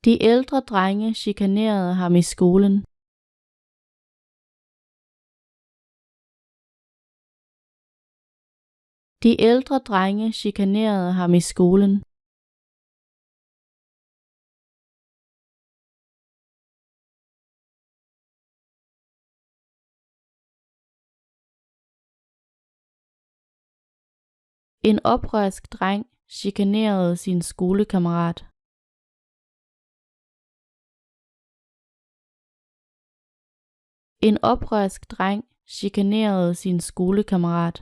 De ældre drenge chikanerede ham i skolen. De ældre drenge chikanerede ham i skolen. En oprørsk dreng chikanerede sin skolekammerat. En oprørsk dreng chikanerede sin skolekammerat.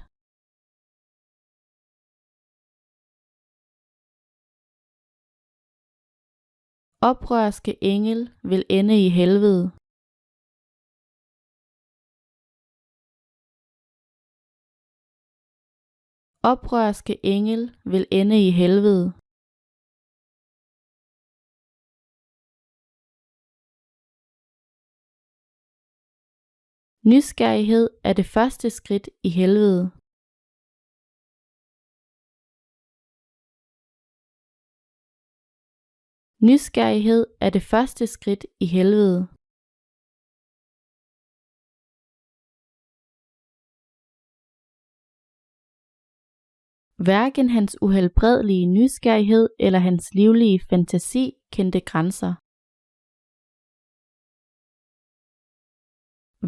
Oprørske engel vil ende i helvede. Oprørske engel vil ende i helvede. Nysgerrighed er det første skridt i helvede. Nysgerrighed er det første skridt i helvede. Hverken hans uhelbredelige nysgerrighed eller hans livlige fantasi kendte grænser.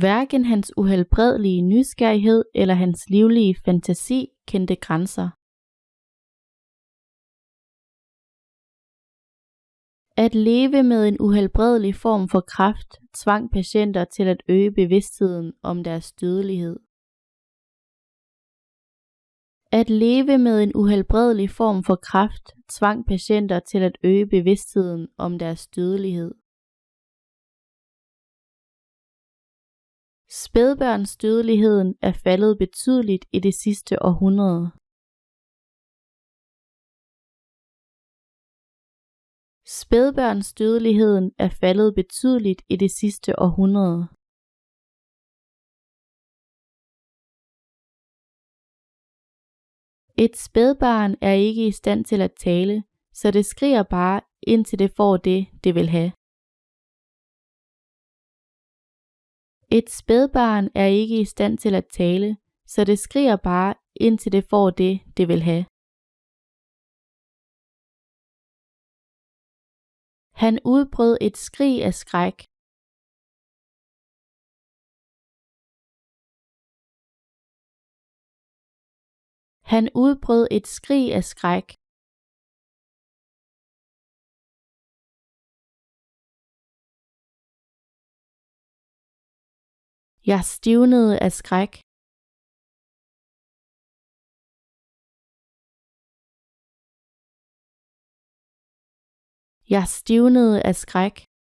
Hverken hans uhelbredelige nysgerrighed eller hans livlige fantasi kendte grænser. At leve med en uhelbredelig form for kræft tvang patienter til at øge bevidstheden om deres dødelighed. At leve med en uhelbredelig form for kræft tvang patienter til at øge bevidstheden om deres dødelighed. Spædbørnsdødeligheden er faldet betydeligt i det sidste århundrede. Spædbørnsdødeligheden er faldet betydeligt i det sidste århundrede. Et spædbarn er ikke i stand til at tale, så det skriger bare, indtil det får det, det vil have. Et spædbarn er ikke i stand til at tale, så det skriger bare, indtil det får det, det vil have. Han udbrød et skrig af skræk. Han udbrød et skrig af skræk. Jeg stivnede af skræk. Jeg stivnede af skræk.